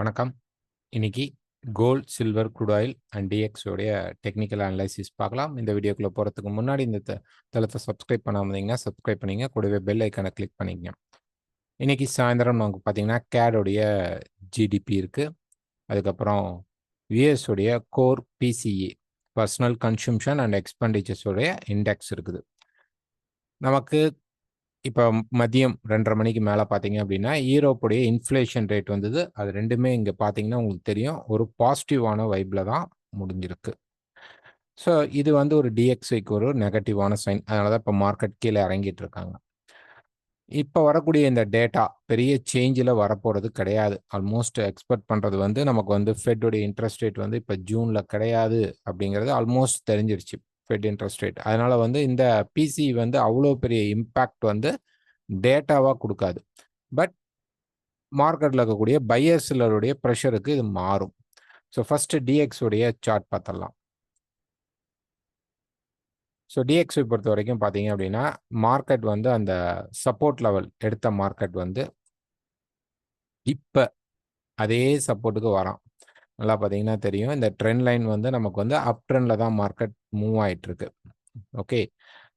வணக்கம். இன்னைக்கு gold, silver, crude oil and DX உடைய டெக்னிக்கல் அனலைசிஸ் பார்க்கலாம். இந்த வீடியோக்குள்ள போறதுக்கு முன்னாடி இந்த தளத்தை சப்ஸ்கிரைப் பண்ணாம இருந்தீங்கன்னா சப்ஸ்கிரைப் பண்ணிங்க. கூடவே பெல் ஐக்கானை கிளிக் பண்ணிக்கங்க. இன்னைக்கு சாயந்தரம் நமக்கு பார்த்தீங்கன்னா CAD உடைய ஜிடிபி இருக்கு. அதுக்கப்புறம் யுஎஸ் உடைய core BCE personal consumption and expenditures உடைய இண்டெக்ஸ் இருக்குது. நமக்கு இப்போ மதியம் 2:30 மணிக்கு மேலே பார்த்தீங்க அப்படின்னா ஈரோப்புடைய இன்ஃப்ளேஷன் ரேட் வந்தது. அது ரெண்டுமே இங்கே பார்த்தீங்கன்னா உங்களுக்கு தெரியும் ஒரு பாசிட்டிவான வைப்பில் தான் முடிஞ்சிருக்கு. ஸோ இது வந்து ஒரு டிஎக்ஸ்ஐக்கு ஒரு நெகட்டிவான சைன். அதனால தான் இப்போ மார்க்கெட் கீழே இறங்கிட்டு இருக்காங்க. இப்போ வரக்கூடிய இந்த டேட்டா பெரிய சேஞ்சில் வரப்போகிறது கிடையாது. ஆல்மோஸ்ட் எக்ஸ்பெக்ட் பண்ணுறது வந்து நமக்கு வந்து ஃபெட்டுடைய இன்ட்ரெஸ்ட் ரேட் வந்து இப்போ ஜூனில் கிடையாது அப்படிங்கிறது ஆல்மோஸ்ட் தெரிஞ்சிருச்சு. Fed interest rate. அதனால வந்து இந்த பிசி வந்து அவ்வளோ பெரிய இம்பேக்ட் வந்து டேட்டாவாக கொடுக்காது. பட் மார்க்கெட்டில் இருக்கக்கூடிய பையர் சிலருடைய ப்ரெஷருக்கு இது மாறும். ஸோ ஃபர்ஸ்ட் டிஎக்ஸ் உடைய சார்ட் பார்த்துடலாம். ஸோ டிஎக்ஸை பொறுத்த வரைக்கும் பார்த்தீங்க அப்படின்னா மார்க்கெட் வந்து அந்த சப்போர்ட் லெவல் எடுத்த மார்க்கெட் வந்து இப்போ அதே சப்போர்ட்டுக்கு வரான். நல்லா பார்த்தீங்கன்னா தெரியும். இந்த ட்ரெண்ட் லைன் வந்து நமக்கு வந்து அப் ட்ரெண்டில் தான் மார்க்கெட் மூவ் ஆகிட்டு இருக்கு. ஓகே.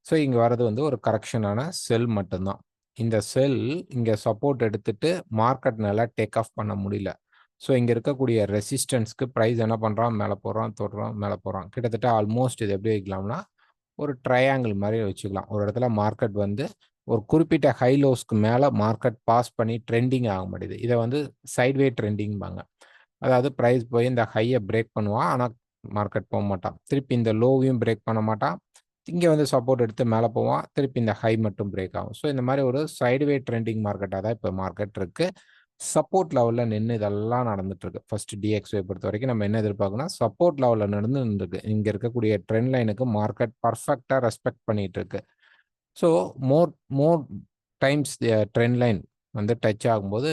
ஸோ இங்கே வர்றது வந்து ஒரு கரெக்ஷனான செல் மட்டும்தான். இந்த செல் இங்கே சப்போர்ட் எடுத்துட்டு மார்க்கெட் நல்லா டேக் ஆஃப் பண்ண முடியல. ஸோ இங்கே இருக்கக்கூடிய ரெசிஸ்டன்ஸ்க்கு ப்ரைஸ் என்ன பண்ணுறான், மேலே போகிறான், தொடுறான், மேலே போகிறான். கிட்டத்தட்ட ஆல்மோஸ்ட் இது எப்படி வைக்கலாம்னா ஒரு ட்ரையாங்கிள் மாதிரி வச்சுக்கலாம். ஒரு இடத்துல மார்க்கெட் வந்து ஒரு குறிப்பிட்ட ஹை லோஸ்க்கு மேலே மார்க்கெட் பாஸ் பண்ணி ட்ரெண்டிங் ஆக மாட்டேது. இதை வந்து சைட்வே ட்ரெண்டிங்பாங்க. அதாவது ப்ரைஸ் போய் இந்த ஹையை பிரேக் பண்ணுவான், ஆனால் மார்க்கெட் போக மாட்டான். திருப்பி இந்த லோவையும் பிரேக் பண்ண மாட்டான். இங்கே வந்து சப்போர்ட் எடுத்து மேலே போவான், திருப்பி இந்த ஹை மட்டும் பிரேக் ஆகும். ஸோ இந்த மாதிரி ஒரு சைட்வே ட்ரெண்டிங் மார்க்கெட்டாக தான் இப்போ மார்க்கெட் இருக்கு. சப்போர்ட் லெவலில் நின்று இதெல்லாம் நடந்துட்டு இருக்கு. ஃபர்ஸ்ட் டிஎக்ஸ்ஐ பொறுத்த வரைக்கும் நம்ம என்ன எதிர்பார்க்கணும், சப்போர்ட் லெவலில் நின்றுருக்கு. இங்கே இருக்கக்கூடிய ட்ரெண்ட் லைனுக்கு மார்க்கெட் பர்ஃபெக்டாக ரெஸ்பெக்ட் பண்ணிட்டு இருக்கு. ஸோ மோர் மோர் டைம்ஸ் ட்ரெண்ட் லைன் வந்து டச் ஆகும்போது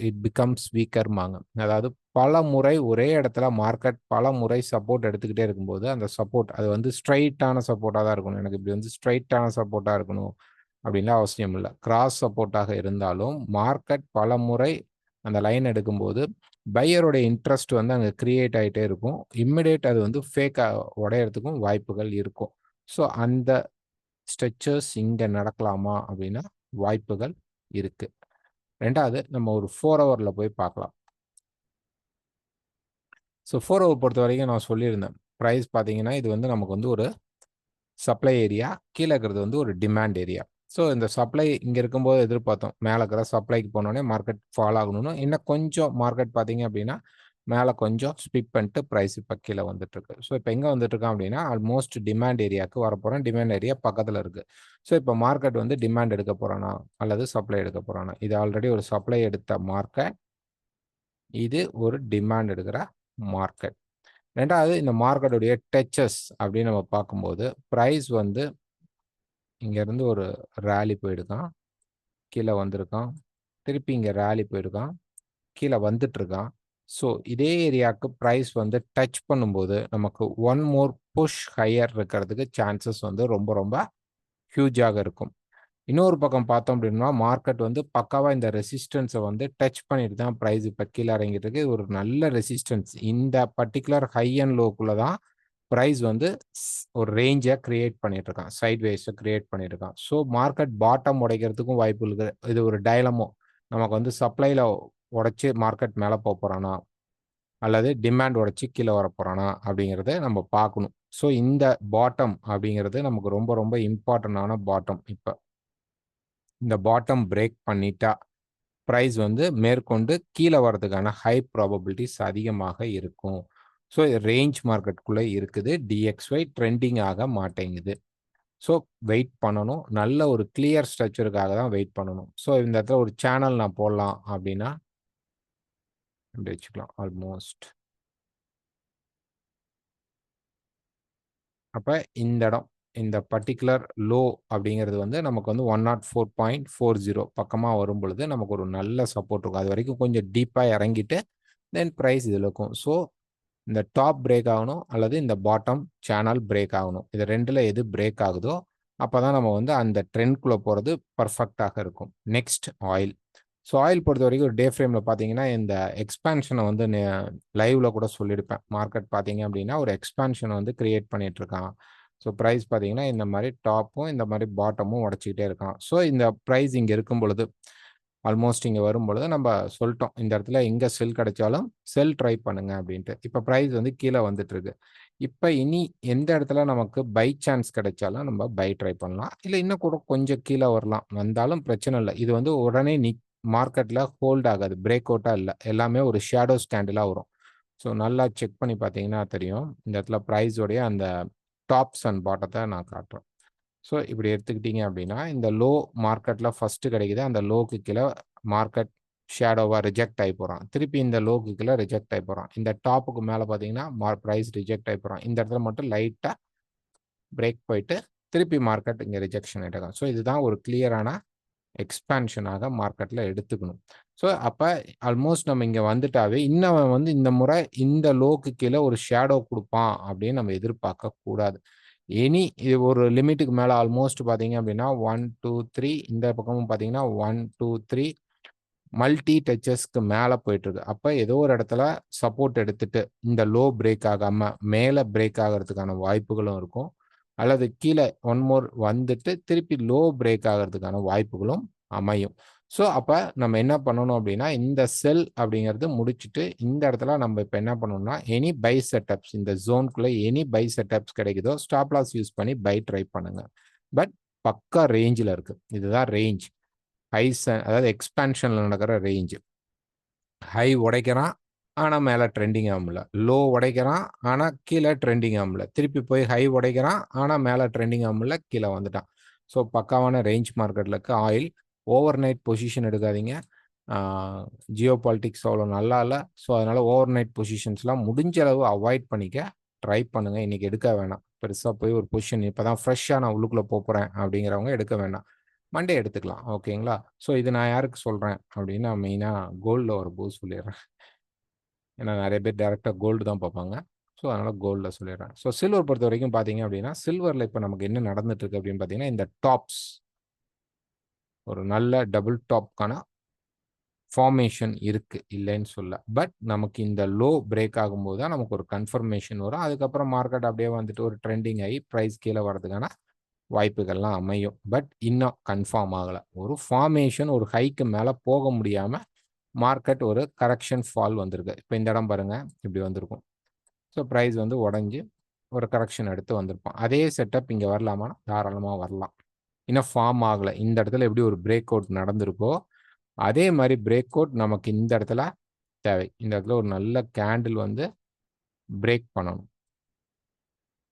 இட் பிகம்ஸ் வீக்கர்மாங்க. அதாவது பல முறை ஒரே இடத்துல மார்க்கெட் பல முறை சப்போர்ட் எடுத்துக்கிட்டே இருக்கும்போது அந்த சப்போர்ட் அது வந்து ஸ்ட்ரைட்டான சப்போர்ட்டாக தான் இருக்கணும். எனக்கு இப்படி வந்து ஸ்ட்ரைட்டான சப்போர்ட்டாக இருக்கணும் அப்படின்லாம் அவசியம் இல்லை. கிராஸ் சப்போர்ட்டாக இருந்தாலும் மார்க்கெட் பல முறை அந்த லைன் எடுக்கும்போது பையரோட இன்ட்ரெஸ்ட் வந்து அங்கே கிரியேட் ஆகிட்டே இருக்கும். இம்மிடியேட் அது வந்து ஃபேக்காக உடையறதுக்கும் வாய்ப்புகள் இருக்கும். ஸோ அந்த ஸ்ட்ரெச்சர்ஸ் இங்கே நடக்கலாமா அப்படின்னா வாய்ப்புகள் இருக்கு. ரெண்டாவது நம்ம ஒரு 4 ஹவரில் போய் பார்க்கலாம். ஸோ 4 ஹவர் பொறுத்த வரைக்கும் நான் சொல்லியிருந்தேன். ப்ரைஸ் பார்த்தீங்கன்னா இது வந்து நமக்கு வந்து ஒரு சப்ளை ஏரியா, கீழே இருக்கிறது வந்து ஒரு டிமாண்ட் ஏரியா. ஸோ இந்த சப்ளை இங்கே இருக்கும்போது எதிர்பார்த்தோம் மேலே இருக்கிற சப்ளைக்கு போனோடனே மார்க்கெட் ஃபால் ஆகணும்னு. இன்னும் கொஞ்சம் மார்க்கெட் பார்த்தீங்க அப்படின்னா மேலே கொஞ்சம் ஸ்பிக் பண்ணிட்டு ப்ரைஸ் இப்போ கீழே வந்துட்டுருக்கு. ஸோ இப்போ எங்கே வந்துட்டுருக்கான் அப்படின்னா ஆல்மோஸ்ட் டிமாண்ட் ஏரியாவுக்கு வரப்போகிறோம். டிமாண்ட் ஏரியா பக்கத்தில் இருக்குது. ஸோ இப்போ மார்க்கெட் வந்து டிமாண்ட் எடுக்க போகிறானா அல்லது சப்ளை எடுக்க போகிறானா? இது ஆல்ரெடி ஒரு சப்ளை எடுத்த மார்க்கெட், இது ஒரு டிமாண்ட் எடுக்கிற மார்க்கெட். ரெண்டாவது இந்த மார்க்கெட்டுடைய டச்சஸ் அப்படின்னு நம்ம பார்க்கும்போது ப்ரைஸ் வந்து இங்கேருந்து ஒரு ரேலி போயிடுக்கான், கீழே வந்திருக்கான், திருப்பி இங்கே ரேலி போயிருக்கான், கீழே வந்துட்டு இருக்கான். ஸோ இதே ஏரியாவுக்கு ப்ரைஸ் வந்து டச் பண்ணும்போது நமக்கு ஒன் மோர் புஷ் ஹையர் இருக்கிறதுக்கு சான்சஸ் வந்து ரொம்ப ரொம்ப ஹியூஜாக இருக்கும். இன்னொரு பக்கம் பார்த்தோம் அப்படின்னா மார்க்கெட் வந்து பக்காவாக இந்த ரெசிஸ்டன்ஸை வந்து டச் பண்ணிட்டு தான் ப்ரைஸ் இப்போ கீழே இறங்கிட்டு இருக்கு. ஒரு நல்ல ரெசிஸ்டன்ஸ் இந்த பர்டிகுலர் ஹை அண்ட் லோக்குள்ள தான் ப்ரைஸ் வந்து ஒரு ரேஞ்சை கிரியேட் பண்ணிட்டு இருக்கான், சைட் வேஸை கிரியேட் பண்ணிட்டு இருக்கான். ஸோ மார்க்கெட் பாட்டம் உடைக்கிறதுக்கும் வாய்ப்பு இருக்குது. இது ஒரு டைலமோ, நமக்கு வந்து சப்ளையில் உடைச்சி மார்க்கெட் மேலே போக போகிறானா அல்லது டிமாண்ட் உடைச்சி கீழே வர போகிறானா அப்படிங்கிறத நம்ம பார்க்கணும். ஸோ இந்த பாட்டம் அப்படிங்கிறது நமக்கு ரொம்ப ரொம்ப இம்பார்ட்டண்டான பாட்டம். இப்போ இந்த பாட்டம் பிரேக் பண்ணிட்டா ப்ரைஸ் வந்து மேற்கொண்டு கீழே வர்றதுக்கான ஹை ப்ராபபிலிட்டிஸ் அதிகமாக இருக்கும். ஸோ ரேஞ்ச் மார்க்கெட்டுக்குள்ளே இருக்குது. டிஎக்ஸ்ஒய் ட்ரெண்டிங் ஆக மாட்டேங்குது. ஸோ வெயிட் பண்ணணும். நல்ல ஒரு கிளியர் ஸ்ட்ரக்சருக்காக தான் வெயிட் பண்ணணும். ஸோ இந்த இடத்துல ஒரு சேனல் நான் போடலாம் அப்படின்னா இப்படி வச்சுக்கலாம். ஆல்மோஸ்ட் அப்போ இந்த இடம் இந்த பர்டிகுலர் லோ அப்படிங்கிறது வந்து நமக்கு வந்து 104.40 பக்கமாக வரும் பொழுது நமக்கு ஒரு நல்ல சப்போர்ட் இருக்கும். அது வரைக்கும் கொஞ்சம் டீப்பாக இறங்கிட்டு தென் ப்ரைஸ் இதில் இருக்கும். ஸோ இந்த டாப் பிரேக் ஆகணும் அல்லது இந்த பாட்டம் சேனல் பிரேக் ஆகணும். இது ரெண்டில் எது பிரேக் ஆகுதோ அப்போ தான் நம்ம வந்து அந்த ட்ரெண்ட்குள்ளே போகிறது பர்ஃபெக்டாக இருக்கும். Next oil. ஸோ ஆயில் பொறுத்த வரைக்கும் ஒரு டே ஃப்ரேமில் பார்த்தீங்கன்னா இந்த எக்ஸ்பான்ஷனை வந்து லைவ்ல கூட சொல்லியிருப்பேன். மார்க்கெட் பார்த்தீங்க அப்படின்னா ஒரு எக்ஸ்பான்ஷனை வந்து கிரியேட் பண்ணிட்டு இருக்கான். ஸோ ப்ரைஸ் பார்த்தீங்கன்னா இந்த மாதிரி டாப்பும் இந்த மாதிரி பாட்டமும் உடச்சிக்கிட்டே இருக்கான். ஸோ இந்த ப்ரைஸ் இங்கே இருக்கும் பொழுது ஆல்மோஸ்ட் இங்கே வரும் பொழுது நம்ம சொல்லிட்டோம் இந்த இடத்துல எங்கே செல் கிடைச்சாலும் செல் ட்ரை பண்ணுங்க அப்படின்ட்டு. இப்போ ப்ரைஸ் வந்து கீழே வந்துட்டு இருக்கு. இப்போ இனி எந்த இடத்துல நமக்கு பை சான்ஸ் கிடைச்சாலும் நம்ம பை ட்ரை பண்ணலாம். இல்லை இன்னும் கூட கொஞ்சம் கீழே வரலாம், வந்தாலும் பிரச்சனை இல்லை. இது வந்து உடனே மார்க்கெட்டில் ஹோல்ட் ஆகாது, பிரேக் அவுட்டாக இல்லை, எல்லாமே ஒரு ஷேடோ ஸ்டாண்டிலாக வரும். ஸோ நல்லா செக் பண்ணி பார்த்தீங்கன்னா தெரியும். இந்த இடத்துல ப்ரைஸோடைய அந்த டாப்ஸ் அண்ட் பாட்டத்தை நான் காட்டுறேன். ஸோ இப்படி எடுத்துக்கிட்டீங்க அப்படின்னா இந்த லோ மார்க்கெட்டில் ஃபஸ்ட்டு கிடைக்குது, அந்த லோக்கு கீழே மார்க்கெட் ஷேடோவாக ரிஜெக்ட் ஆகி போகிறான். திருப்பி இந்த லோக்கு கீழே ரிஜெக்ட் ஆகி போகிறான். இந்த டாப்புக்கு மேலே பார்த்தீங்கன்னா ப்ரைஸ் ரிஜெக்ட் ஆகி போகிறான். இந்த இடத்துல மட்டும் லைட்டாக பிரேக் போயிட்டு திருப்பி மார்க்கெட் இங்கே ரிஜெக்ஷன் ஆகிட்டாங்க. ஸோ இதுதான் ஒரு கிளியரான எக்ஸ்பான்ஷனாக மார்க்கெட்டில் எடுத்துக்கணும். ஸோ அப்போ ஆல்மோஸ்ட் நம்ம இங்கே வந்துட்டாவே இன்னும் வந்து இந்த முறை இந்த லோக்கு கீழே ஒரு ஷேடோ கொடுப்பான் அப்படின்னு நம்ம எதிர்பார்க்க கூடாது. இனி இது ஒரு லிமிட்டுக்கு மேலே ஆல்மோஸ்ட் பார்த்தீங்க அப்படின்னா 1 2 3 இந்த பக்கமும் பார்த்தீங்கன்னா 1 2 3 மல்டி டச்சஸ்க்கு மேலே போயிட்டு இருக்கு. அப்போ ஏதோ ஒரு இடத்துல சப்போர்ட் எடுத்துட்டு இந்த லோ பிரேக் ஆகாம மேலே பிரேக் ஆகிறதுக்கான வாய்ப்புகளும் இருக்கும். அல்லது கீழே ஒன் மோர் வந்துட்டு திருப்பி லோ பிரேக் ஆகிறதுக்கான வாய்ப்புகளும் அமையும். ஸோ அப்போ நம்ம என்ன பண்ணணும் அப்படின்னா இந்த செல் அப்படிங்கிறது முடிச்சுட்டு இந்த இடத்துல நம்ம இப்போ என்ன பண்ணணும்னா எனி பை செட்டப்ஸ் இந்த ஜோனுக்குள்ள எனி பை செட்டப்ஸ் கிடைக்குதோ ஸ்டாப் லாஸ் யூஸ் பண்ணி பை ட்ரை பண்ணுங்க. பட் பக்கா ரேஞ்சில் இருக்கு. இதுதான் ரேஞ்ச். ஹைஸ் அதாவது எக்ஸ்பான்ஷன்ல நடக்கிற ரேஞ்ச். ஹை உடைக்கிறான் ஆனால் மேலே ட்ரெண்டிங் ஆகல, லோ உடைக்கிறான் ஆனால் கீழே ட்ரெண்டிங் ஆகல, திருப்பி போய் ஹை உடைக்கிறான் ஆனால் மேலே ட்ரெண்டிங் ஆகல, கீழே வந்துட்டான். ஸோ பக்காவான ரேஞ்ச் மார்க்கெட்டில் இருக்க ஆயில். ஓவர் நைட் பொசிஷன் எடுக்காதீங்க. ஜியோ பாலிட்டிக்ஸ் அவ்வளோ நல்லா இல்லை. ஸோ அதனால் ஓவர் நைட் பொசிஷன்ஸ்லாம் முடிஞ்ச அளவு அவாய்ட் பண்ணிக்க ட்ரை பண்ணுங்கள். இன்றைக்கி எடுக்க வேணாம். பெருசாக போய் ஒரு பொசிஷன் இப்போ தான் ஃப்ரெஷ்ஷாக நான் உள்ளுக்குள்ளே போகிறேன் அப்படிங்கிறவங்க எடுக்க வேண்டாம். மண்டே எடுத்துக்கலாம். ஓகேங்களா? ஸோ இது நான் யாருக்கு சொல்கிறேன் அப்படின்னா நான் மெயினாக கோல்டில் ஒரு போது சொல்லிடுறேன். ஏன்னா நிறைய பேர் டேரெக்டாக கோல்டு தான் பார்ப்பாங்க. ஸோ அதனால் கோல்டில் சொல்லிடுறேன். ஸோ சில்வர் பொறுத்த வரைக்கும் பார்த்தீங்க அப்படின்னா சில்வரில் இப்போ நமக்கு என்ன நடந்துட்டு இருக்கு அப்படின்னு பார்த்தீங்கன்னா இந்த டாப்ஸ் ஒரு நல்ல டபுள் டாப்க்கான ஃபார்மேஷன் இருக்கு, இல்லைன்னு சொல்ல. பட் நமக்கு இந்த லோ பிரேக் ஆகும்போது தான் நமக்கு ஒரு கன்ஃபர்மேஷன் வரும். அதுக்கப்புறம் மார்க்கெட் அப்படியே வந்துட்டு ஒரு ட்ரெண்டிங் ஆகி ப்ரைஸ் கீழே வரதுக்கான வாய்ப்புகள்லாம் அமையும். பட் இன்னும் கன்ஃபார்ம் ஆகலை. ஒரு ஃபார்மேஷன் ஒரு ஹைக்கு மேலே போக முடியாமல் மார்க்கெட் ஒரு கரெக்ஷன் ஃபால் வந்திருக்கு. இப்போ இந்த இடம் பாருங்க இப்படி வந்திருக்கும். ஸோ ப்ரைஸ் வந்து உடஞ்சி ஒரு கரெக்ஷன் எடுத்து வந்திருப்போம். அதே செட்டப் இங்கே வரலாமா? தாராளமாக வரலாம். இன்னும் ஃபார்ம் ஆகலை. இந்த இடத்துல எப்படி ஒரு பிரேக் அவுட் நடந்திருக்கோ அதே மாதிரி பிரேக் அவுட் நமக்கு இந்த இடத்துல தேவை. இந்த இடத்துல ஒரு நல்ல கேண்டில் வந்து பிரேக் பண்ணணும்.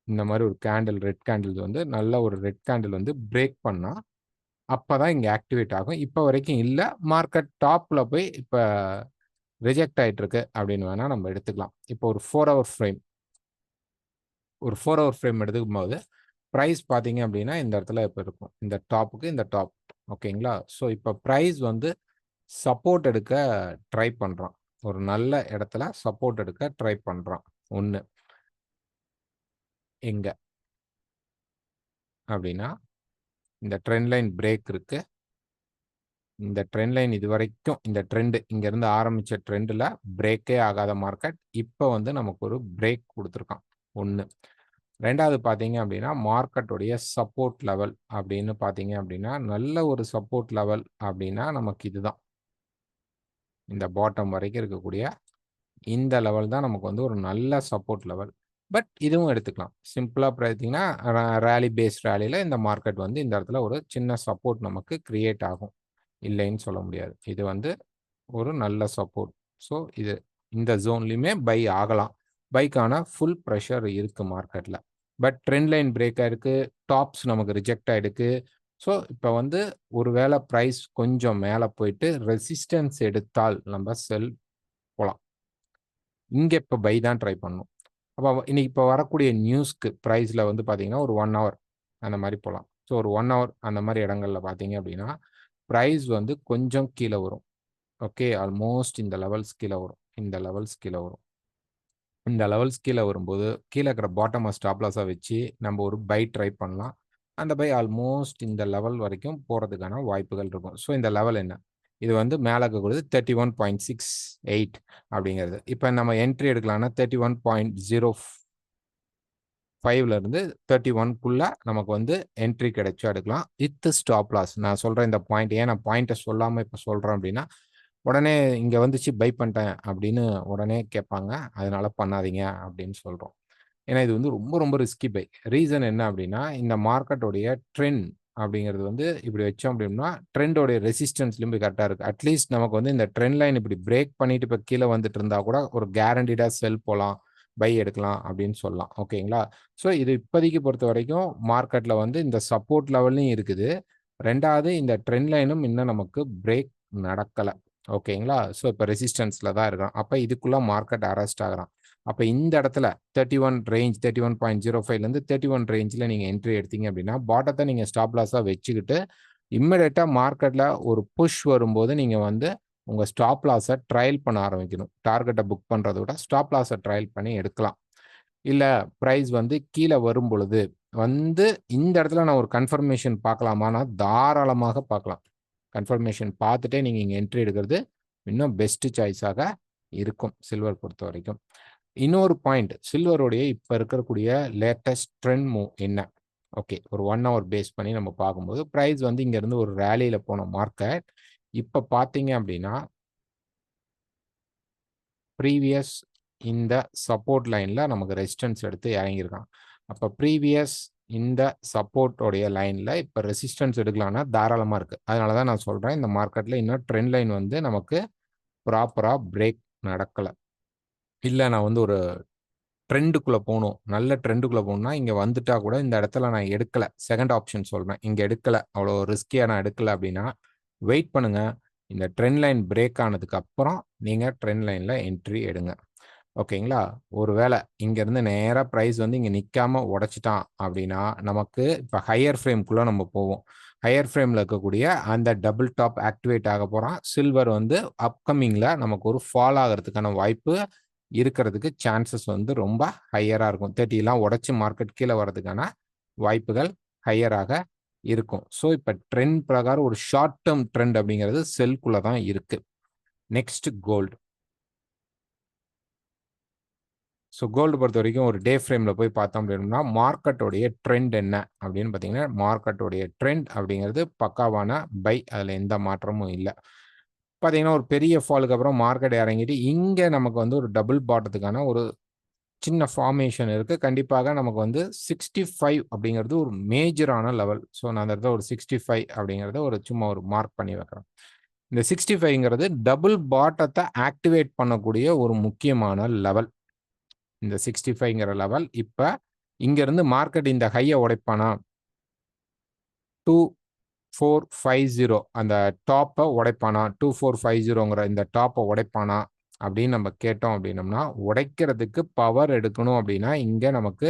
இந்த மாதிரி ஒரு கேண்டில் ரெட் கேண்டில் வந்து நல்ல ஒரு ரெட் கேண்டில் வந்து பிரேக் பண்ணால் அப்போ தான் இங்கே ஆக்டிவேட் ஆகும். இப்போ வரைக்கும் இல்லை. மார்க்கெட் டாப்பில் போய் இப்போ ரிஜெக்ட் ஆகிட்டு இருக்கு அப்படின்னு வேணால் நம்ம எடுத்துக்கலாம். இப்போ ஒரு 4 ஹவர் ஃப்ரேம் எடுத்துக்கும் போது ப்ரைஸ் பார்த்தீங்க அப்படின்னா இந்த இடத்துல இப்போ இருக்கும். இந்த டாப்புக்கு இந்த டாப். ஓகேங்களா? ஸோ இப்போ ப்ரைஸ் வந்து சப்போர்ட் எடுக்க ட்ரை பண்ணுறான். ஒரு நல்ல இடத்துல சப்போர்ட் எடுக்க ட்ரை பண்ணுறான். ஒன்று எங்க அப்படின்னா இந்த ட்ரெண்ட் லைன் பிரேக் இருக்கு. இந்த ட்ரெண்ட் லைன் இது வரைக்கும் இந்த ட்ரெண்டு இங்கேருந்து ஆரம்பித்த ட்ரெண்டில் பிரேக்கே ஆகாத மார்க்கெட் இப்போ வந்து நமக்கு ஒரு பிரேக் கொடுத்துருக்கான். ஒன்று. ரெண்டாவது பார்த்தீங்க அப்படின்னா மார்க்கெட்டுடைய சப்போர்ட் லெவல் அப்படின்னு பார்த்தீங்க அப்படின்னா நல்ல ஒரு சப்போர்ட் லெவல் அப்படின்னா நமக்கு இதுதான். இந்த பாட்டம் வரைக்கும் இருக்கக்கூடிய இந்த லெவல் தான் நமக்கு வந்து ஒரு நல்ல சப்போர்ட் லெவல். பட் இதுவும் எடுத்துக்கலாம். சிம்பிளாக பார்த்தீங்கன்னா ரேலி பேஸ்ட் ரேலியில் இந்த மார்க்கெட் வந்து இந்த இடத்துல ஒரு சின்ன சப்போர்ட் நமக்கு கிரியேட் ஆகும், இல்லைன்னு சொல்ல முடியாது. இது வந்து ஒரு நல்ல சப்போர்ட். ஸோ இது இந்த ஜோன்லையுமே பை ஆகலாம். பைக்கான ஃபுல் ப்ரெஷர் இருக்குது மார்க்கெட்டில். பட் ட்ரெண்ட் லைன் பிரேக் ஆகிருக்கு, டாப்ஸ் நமக்கு ரிஜெக்ட் ஆகிருக்கு. ஸோ இப்போ வந்து ஒருவேளை ப்ரைஸ் கொஞ்சம் மேலே போயிட்டு ரெசிஸ்டன்ஸ் எடுத்தால் நம்ம செல் போகலாம். இங்கே இப்போ பை தான் ட்ரை பண்ணணும். அப்போ இன்னைக்கு இப்போ வரக்கூடிய நியூஸ்க்கு ப்ரைஸில் வந்து பார்த்தீங்கன்னா ஒரு 1 ஹவர் அந்த மாதிரி போகலாம். ஸோ ஒரு 1 ஹவர் அந்த மாதிரி இடங்கள்ல பார்த்தீங்க அப்படின்னா ப்ரைஸ் வந்து கொஞ்சம் கீழே வரும். ஓகே, ஆல்மோஸ்ட் இந்த லெவல்ஸ் கீழே வரும். இந்த லெவல்ஸ் கீழே வரும். இந்த லெவல்ஸ் கீழே வரும்போது கீழே இருக்கிற பாட்டமை ஸ்டாப் லாஸாக வச்சு நம்ம ஒரு பை ட்ரை பண்ணலாம். அந்த பை ஆல்மோஸ்ட் இந்த லெவல் வரைக்கும் போகிறதுக்கான வாய்ப்புகள் இருக்கும். ஸோ இந்த லெவல் என்ன? இது வந்து மேலே இருக்கக்கூடியது 31.68 அப்படிங்கிறது. இப்போ நம்ம என்ட்ரி எடுக்கலாம்னா 31.05 இருந்து 31க்குள்ள நமக்கு வந்து என்ட்ரி கிடைச்சா எடுக்கலாம் வித் ஸ்டாப் லாஸ். நான் சொல்கிறேன் இந்த பாயிண்ட், ஏன் நான் பாயிண்ட்டை சொல்லாமல் இப்போ சொல்கிறேன் அப்படின்னா, உடனே இங்கே வந்துச்சு பை பண்ணிட்டேன் அப்படின்னு உடனே கேட்பாங்க. அதனால பண்ணாதீங்க அப்படின்னு சொல்கிறோம். ஏன்னா இது வந்து ரொம்ப ரொம்ப ரிஸ்கி பை. ரீசன் என்ன அப்படின்னா, இந்த மார்க்கெட்டோடைய ட்ரெண்ட் அப்படிங்கிறது வந்து இப்படி வச்சோம் அப்படின்னா ட்ரெண்டோடைய ரெசிஸ்டன்ஸ்லையும் போய் கரெக்டாக இருக்குது. அட்லீஸ்ட் நமக்கு வந்து இந்த ட்ரெண்ட் லைன் இப்படி பிரேக் பண்ணிட்டு இப்போ கீழே வந்துட்டு இருந்தா கூட ஒரு கேரண்டீடாக செல் போகலாம், பை எடுக்கலாம் அப்படின்னு சொல்லலாம். ஓகேங்களா? ஸோ இது இப்போதைக்கு பொறுத்த வரைக்கும் மார்க்கெட்டில் வந்து இந்த சப்போர்ட் லெவல்லையும் இருக்குது. ரெண்டாவது இந்த ட்ரெண்ட் லைனும் இன்னும் நமக்கு பிரேக் நடக்கலை. ஓகேங்களா? ஸோ இப்போ ரெசிஸ்டன்ஸில் தான் இருக்கிறோம். அப்போ இதுக்குள்ளே மார்க்கெட் அரெஸ்ட் ஆகிறான். அப்போ இந்த இடத்துல 31 ரேஞ்ச் 31.05லேருந்து 31 ரேஞ்சில் நீங்கள் என்ட்ரி எடுத்தீங்க அப்படின்னா பாட்டத்தை நீங்கள் ஸ்டாப் லாஸாக வச்சுக்கிட்டு இம்மிடியேட்டாக மார்க்கெட்டில் ஒரு புஷ் வரும்போது நீங்கள் வந்து உங்கள் ஸ்டாப் லாஸை ட்ரையல் பண்ண ஆரம்பிக்கணும். டார்கெட்டை புக் பண்ணுறத விட ஸ்டாப் லாஸை ட்ரையல் பண்ணி எடுக்கலாம். இல்லை ப்ரைஸ் வந்து கீழே வரும் பொழுது வந்து இந்த இடத்துல நான் ஒரு கன்ஃபர்மேஷன் பார்க்கலாமான்னா தாராளமாக பார்க்கலாம். கன்ஃபர்மேஷன் பார்த்துட்டே நீங்கள் இங்கே என்ட்ரி எடுக்கிறது இன்னும் பெஸ்ட் சாய்ஸாக இருக்கும் சில்வர் பொறுத்த வரைக்கும். இன்னொரு பாயிண்ட், சில்வருடைய இப்போ இருக்கக்கூடிய லேட்டஸ்ட் ட்ரெண்ட் மூவ் என்ன? ஓகே, ஒரு 1 hour பேஸ் பண்ணி நம்ம பார்க்கும்போது ப்ரைஸ் வந்து இங்கேருந்து ஒரு ரேலியில் போன மார்க்கெட் இப்போ பார்த்தீங்க அப்படின்னா ப்ரீவியஸ் இந்த சப்போர்ட் லைனில் நமக்கு ரெசிஸ்டன்ஸ் எடுத்து இறங்கியிருக்கான். அப்போ ப்ரீவியஸ் இந்த சப்போர்ட்டோடைய லைனில் இப்போ ரெசிஸ்டன்ஸ் எடுக்கலாம்னா தாராளமாக இருக்குது. அதனால தான் நான் சொல்கிறேன் இந்த மார்க்கெட்டில் இன்னும் ட்ரெண்ட் லைன் வந்து நமக்கு ப்ராப்பராக பிரேக் நடக்கலை. இல்லை நான் வந்து ஒரு ட்ரெண்டுக்குள்ளே போகணும், நல்ல ட்ரெண்டுக்குள்ளே போகணும்னா இங்கே வந்துட்டா கூட இந்த இடத்துல நான் எடுக்கலை, செகண்ட் ஆப்ஷன் சொல்கிறேன், இங்கே எடுக்கலை, அவ்வளோ ரிஸ்கியாக நான் எடுக்கலை அப்படின்னா வெயிட் பண்ணுங்கள். இந்த ட்ரெண்ட் லைன் பிரேக் ஆனதுக்கு அப்புறம் நீங்கள் ட்ரெண்ட் லைனில் என்ட்ரி எடுங்க. ஓகேங்களா? ஒருவேளை இங்கேருந்து நேராக ப்ரைஸ் வந்து இங்கே நிற்காம உடச்சிட்டான் அப்படின்னா நமக்கு இப்போ ஹையர் ஃப்ரேம்குள்ளே நம்ம போவோம். ஹையர் ஃப்ரேமில் இருக்கக்கூடிய அந்த டபுள் டாப் ஆக்டிவேட் ஆக போகிறான். சில்வர் வந்து அப்கமிங்கில் நமக்கு ஒரு ஃபால் ஆகிறதுக்கான வாய்ப்பு இருக்கிறதுக்கு சான்சஸ் வந்து ரொம்ப ஹையராக இருக்கும். 30 உடச்சி மார்க்கெட் கீழே வர்றதுக்கான வாய்ப்புகள் ஹையராக இருக்கும். ஸோ இப்போ ட்ரெண்ட் பிரகாரம் ஒரு ஷார்ட் டேர்ம் ட்ரெண்ட் அப்படிங்கிறது செல்குள்ளே தான் இருக்கு. Next gold. ஸோ கோல்டு பொறுத்த வரைக்கும் ஒரு டே ஃப்ரேமில் போய் பார்த்தோம் அப்படின்னா மார்க்கெட்டோடைய ட்ரெண்ட் என்ன அப்படின்னு பார்த்தீங்கன்னா மார்க்கெட்டோடைய ட்ரெண்ட் அப்படிங்கிறது பக்காவான பை, அதில் எந்த மாற்றமும் இல்லை. பார்த்தீங்கன்னா ஒரு பெரிய ஃபாலுக்கு அப்புறம் மார்க்கெட் இறங்கிட்டு இங்கே நமக்கு வந்து ஒரு டபுள் பாட்டத்துக்கான ஒரு சின்ன ஃபார்மேஷன் இருக்குது. கண்டிப்பாக நமக்கு வந்து 65 அப்படிங்கிறது ஒரு மேஜரான லெவல். ஸோ நான் அந்த இடத்துல ஒரு 65 அப்படிங்கிறத ஒரு சும்மா ஒரு மார்க் பண்ணி வைக்கிறேன். இந்த 65ங்கிறது டபுள் பாட்டத்தை ஆக்டிவேட் பண்ணக்கூடிய ஒரு முக்கியமான லெவல். இந்த 65ங்கிற லெவல் இப்போ இங்கேருந்து மார்க்கெட் இந்த ஹையை உடைப்பானா 2450 அந்த டாப்பை உடைப்பானா 2450ங்கிற இந்த டாப்பை உடைப்பானா அப்படின்னு நம்ம கேட்டோம் அப்படின்னம்னா உடைக்கிறதுக்கு பவர் எடுக்கணும் அப்படின்னா இங்கே நமக்கு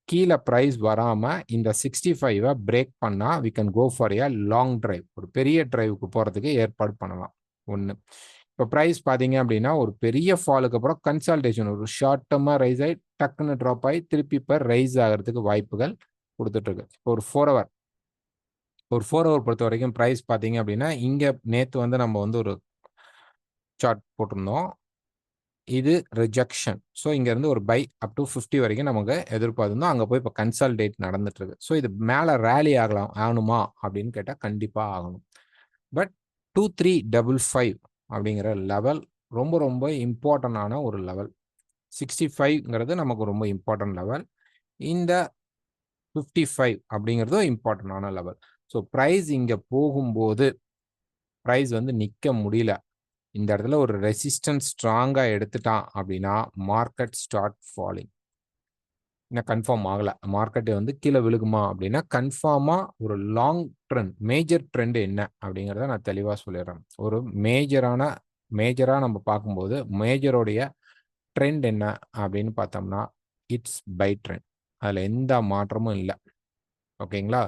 கீழே ப்ரைஸ் வராமல் இந்த 65 பிரேக் பண்ணால் we can go for a long drive, ஒரு பெரிய டிரைவுக்கு போகிறதுக்கு ஏற்பாடு பண்ணலாம். ஒன்று. இப்போ ப்ரைஸ் பார்த்தீங்க அப்படின்னா ஒரு பெரிய ஃபாலுக்கு அப்புறம் கன்சால்டேஷன் ஒரு ஷார்ட் டேர்மாக ரைஸ் ஆகி டக்குன்னு ட்ராப் ஆகி திருப்பி இப்போ ரைஸ் ஆகிறதுக்கு வாய்ப்புகள் கொடுத்துட்ருக்கு. இப்போ ஒரு 4 hour பொறுத்த வரைக்கும் ப்ரைஸ் பார்த்தீங்க அப்படின்னா இங்கே நேற்று வந்து நம்ம வந்து ஒரு சார்ட் போட்டிருந்தோம். இது ரிஜெக்ஷன். ஸோ இங்கேருந்து ஒரு பை அப் டு 50 வரைக்கும் நமக்கு எதிர்பார்த்துருந்தோம். அங்கே போய் இப்போ கன்சால்டேட் நடந்துட்டுருக்கு. ஸோ இது மேலே ரேலி ஆகணுமா அப்படின்னு கேட்டால் கண்டிப்பாக ஆகணும். பட் 2355 அப்படிங்கிற லெவல் ரொம்ப ரொம்ப இம்பார்ட்டண்டான ஒரு லெவல். 65ங்கிறது நமக்கு ரொம்ப இம்பார்ட்டன்ட் லெவல். இந்த 55 அப்படிங்கிறதும் இம்பார்ட்டண்டான லெவல். ஸோ ப்ரைஸ் இங்கே போகும்போது ப்ரைஸ் வந்து நிற்க முடியல, இந்த இடத்துல ஒரு ரெசிஸ்டன்ஸ் ஸ்ட்ராங்காக எடுத்துட்டான் அப்படின்னா மார்க்கெட் ஸ்டார்ட் ஃபாலிங். இன்னும் கன்ஃபார்ம் ஆகலை, மார்க்கெட்டு வந்து கீழே விழுகுமா அப்படின்னா கன்ஃபார்மாக ஒரு லாங் ட்ரெண்ட் மேஜர் ட்ரெண்ட் என்ன அப்படிங்கிறத நான் தெளிவாக சொல்லிடுறேன். ஒரு மேஜராக நம்ம பார்க்கும்போது மேஜரோடைய ட்ரெண்ட் என்ன அப்படின்னு பார்த்தோம்னா இட்ஸ் பை ட்ரெண்ட், அதில் எந்த மாற்றமும் இல்லை. ஓகேங்களா?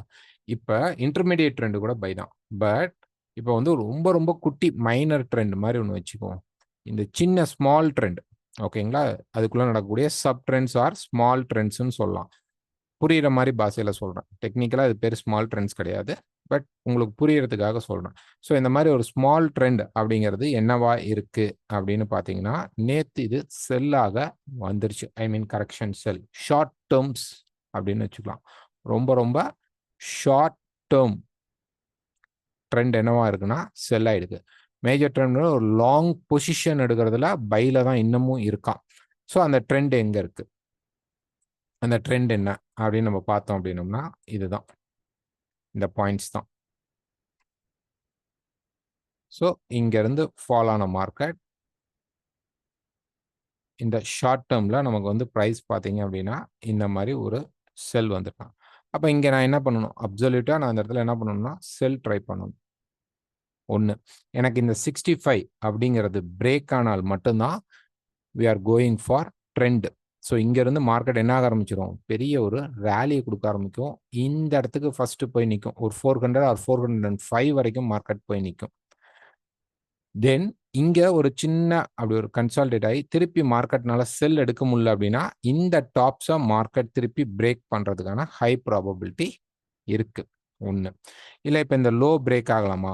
இப்போ இன்டர்மீடியட் ட்ரெண்டு கூட பை தான். பட் இப்போ வந்து ரொம்ப ரொம்ப குட்டி மைனர் ட்ரெண்ட் மாதிரி ஒன்று வச்சுக்குவோம். இந்த சின்ன ஸ்மால் ட்ரெண்ட், ஓகேங்களா, அதுக்குள்ளே நடக்கக்கூடிய சப் ட்ரெண்ட்ஸ் ஆர் ஸ்மால் ட்ரெண்ட்ஸ்ன்னு சொல்லலாம். புரிகிற மாதிரி பாஷையில் சொல்கிறேன். டெக்னிக்கலாக அது பேர் ஸ்மால் ட்ரெண்ட்ஸ் கிடையாது, பட் உங்களுக்கு புரியறதுக்காக சொல்றேன். ஸோ இந்த மாதிரி ஒரு ஸ்மால் ட்ரெண்ட் அப்படிங்கிறது என்னவா இருக்கு அப்படின்னு பார்த்தீங்கன்னா, நேத்து இது செல்லாக வந்துருச்சு. ஐ மீன் கரெக்ஷன் செல். ஷார்ட் டெர்ம்ஸ் அப்படின்னு வச்சுக்கலாம். ரொம்ப ரொம்ப ஷார்ட் டெர்ம் ட்ரெண்ட் என்னவா இருக்குன்னா செல் ஆயிடுது. மேஜர் ட்ரெண்ட் ஒரு லாங் பொசிஷன் எடுக்கிறதுல பைல தான் இன்னமும் இருக்கான். ஸோ அந்த ட்ரெண்ட் எங்க இருக்கு? அந்த ட்ரெண்ட் என்ன அப்படின்னு நம்ம பார்த்தோம் அப்படின்னோம்னா இதுதான். இந்த பாயிண்ட்ஸ் தான். ஸோ இங்கேருந்து ஃபால் ஆன மார்க்கெட் இந்த ஷார்ட் டேர்மில் நமக்கு வந்து ப்ரைஸ் பார்த்தீங்க அப்படின்னா இந்த மாதிரி ஒரு செல் வந்துட்டான். அப்போ இங்கே நான் என்ன பண்ணணும்? அப்சல்யூட்டாக நான் அந்த இடத்துல என்ன பண்ணணும்னா செல் ட்ரை பண்ணணும். ஒன்று, எனக்கு இந்த 65 அப்படிங்கிறது பிரேக் ஆனால் மட்டும்தான் we are going for trend. So இங்கேருந்து மார்க்கெட் என்ன ஆக ஆரம்பிச்சிடும்? பெரிய ஒரு ரேலியை கொடுக்க ஆரம்பிக்கும். இந்த இடத்துக்கு ஃபஸ்ட்டு போய் நிற்கும். ஒரு 400 ஆர் 405 வரைக்கும் மார்க்கெட் போய் நிற்கும். தென் இங்க ஒரு சின்ன அப்படி ஒரு கன்சால்டேட் ஆகி திருப்பி மார்க்கெட்னால செல் எடுக்க முடியல அப்படின்னா இந்த டாப்ஸை மார்க்கெட் திருப்பி பிரேக் பண்றதுக்கான ஹை ப்ராபபிலிட்டி இருக்கு. ஒன்று இல்லை, இப்போ இந்த லோ பிரேக் ஆகலாமா?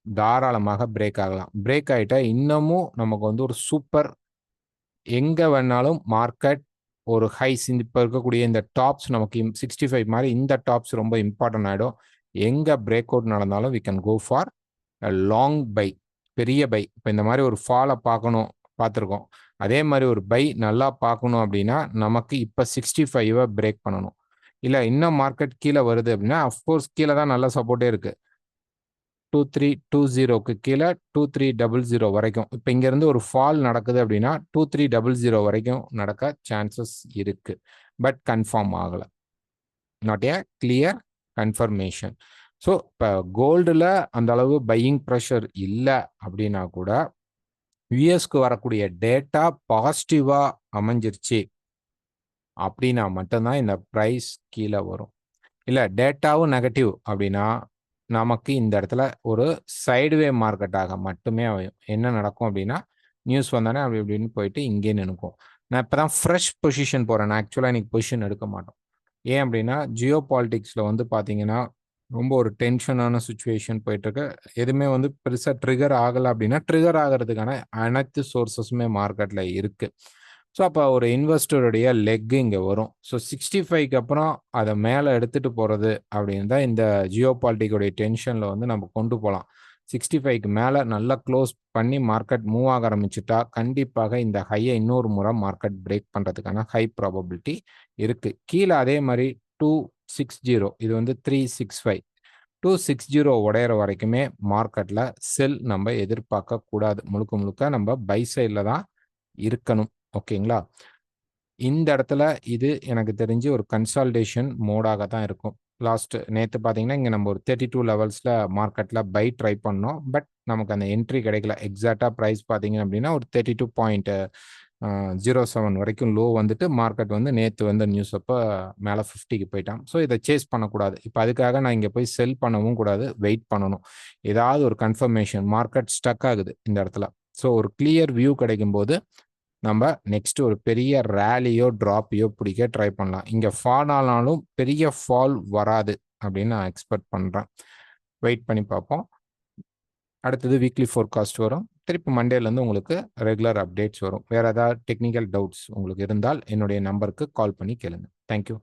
தாராளமாக பிரேக் ஆகலாம். பிரேக் ஆகிட்டா இன்னமும் நமக்கு வந்து ஒரு சூப்பர், எங்கே வேணாலும் மார்க்கெட் ஒரு ஹைஸ் இப்போ இருக்கக்கூடிய இந்த டாப்ஸ் நமக்கு 65 மாதிரி இந்த டாப்ஸ் ரொம்ப இம்பார்ட்டன்ட் ஆகிடும். எங்கே பிரேக் அவுட் நடந்தாலும் we can go for long buy, பெரிய பை. இப்போ இந்த மாதிரி ஒரு ஃபாலை பார்த்துருக்கோம். அதே மாதிரி ஒரு பை நல்லா பார்க்கணும் அப்படின்னா நமக்கு இப்போ 65 பிரேக் பண்ணணும். இல்லை இன்னும் மார்க்கெட் கீழே வருது அப்படின்னா அஃப்கோர்ஸ் கீழே தான் நல்ல சப்போர்ட்டே இருக்கு. 2320க்கு கீழே 2300 வரைக்கும். இப்போ இங்கேருந்து ஒரு ஃபால் நடக்குது அப்படின்னா 2300 வரைக்கும் நடக்க சான்சஸ் இருக்கு. பட் கன்ஃபார்ம் ஆகலை. Not a clear confirmation. So இப்போ கோல்டில் அந்த அளவு பையிங் ப்ரெஷர் இல்லை அப்படின்னா கூட யூஎஸ்க்கு வரக்கூடிய டேட்டா பாசிட்டிவாக அமைஞ்சிருச்சு அப்படின்னா மட்டும்தான் இந்த ப்ரைஸ் கீழே வரும். இல்லை டேட்டாவும் நெகட்டிவ் அப்படின்னா நமக்கு இந்த இடத்துல ஒரு சைடுவே மார்க்கெட்டாக மட்டுமே அமையும். என்ன நடக்கும் அப்படின்னா நியூஸ் வந்தானே அப்படி இப்படின்னு போயிட்டு இங்கே நினைக்கும். நான் இப்போ தான் ஃப்ரெஷ் பொசிஷன் போகிறேன். நான் ஆக்சுவலாக இன்னைக்கு பொசிஷன் எடுக்க மாட்டோம். ஏன் அப்படின்னா ஜியோ பாலிட்டிக்ஸில் வந்து பார்த்தீங்கன்னா ரொம்ப ஒரு டென்ஷனான சுச்சுவேஷன் போயிட்டுருக்கு. எதுவுமே வந்து பெருசாக ட்ரிகர் ஆகலை அப்படின்னா ட்ரிகர் ஆகிறதுக்கான அனைத்து சோர்ஸஸுமே மார்க்கெட்டில் இருக்குது. ஸோ அப்போ ஒரு இன்வெஸ்டருடைய லெக் இங்கே வரும். ஸோ 65க்கு அப்புறம் அதை மேலே எடுத்துகிட்டு போகிறது அப்படின்னு தான் இந்த ஜியோ பாலிட்டிக்கோடைய டென்ஷனில் வந்து நம்ம கொண்டு போகலாம். 65க்கு மேலே நல்லா க்ளோஸ் பண்ணி மார்க்கெட் மூவ் ஆக ஆரம்பிச்சுட்டா கண்டிப்பாக இந்த ஹையை இன்னொரு முறை மார்க்கெட் பிரேக் பண்ணுறதுக்கான ஹை ப்ராபபிலிட்டி இருக்குது. கீழே அதே மாதிரி 260, இது வந்து 365, 260 உடையிற வரைக்குமே மார்க்கெட்டில் செல் நம்ம எதிர்பார்க்க கூடாது. முழுக்க முழுக்க நம்ம பை சைடில் தான் இருக்கணும். ஓகேங்களா? இந்த இடத்துல இது எனக்கு தெரிஞ்சு ஒரு கன்சால்டேஷன் மோடாக தான் இருக்கும். நேற்று பார்த்தீங்கன்னா இங்கே நம்ம ஒரு 32 லெவல்ஸில் மார்க்கெட்டில் பை ட்ரை பண்ணோம். பட் நமக்கு அந்த என்ட்ரி கிடைக்கல. எக்ஸாக்டாக ப்ரைஸ் பார்த்தீங்க அப்படின்னா ஒரு 32.07 வரைக்கும் லோ வந்துட்டு மார்க்கெட் வந்து நேற்று வந்து நியூஸ் அப்போ மேலே 50க்கு போயிட்டான். ஸோ இதை சேஸ் பண்ணக்கூடாது. இப்போ அதுக்காக நான் இங்கே போய் செல் பண்ணவும் கூடாது, வெயிட் பண்ணணும். ஏதாவது ஒரு கன்ஃபர்மேஷன் மார்க்கெட் ஸ்டக் ஆகுது இந்த இடத்துல. ஸோ ஒரு கிளியர் வியூ கிடைக்கும் போது நம்ம நெக்ஸ்ட் ஒரு பெரிய ரேலியோ ட்ராப்பையோ பிடிக்க ட்ரை பண்ணலாம். இங்கே ஃபால் ஆனாலும் பெரிய ஃபால் வராது அப்படின்னு நான் எக்ஸ்பெக்ட் பண்ணுறேன். வெயிட் பண்ணி பார்ப்போம். அடுத்தது வீக்லி ஃபோர்காஸ்ட் வரும். திருப்பி மண்டேலேருந்து உங்களுக்கு ரெகுலர் அப்டேட்ஸ் வரும். வேறு ஏதாவது டெக்னிக்கல் டவுட்ஸ் உங்களுக்கு இருந்தால் என்னுடைய நம்பருக்கு கால் பண்ணி கேளுங்க. தேங்க்யூ.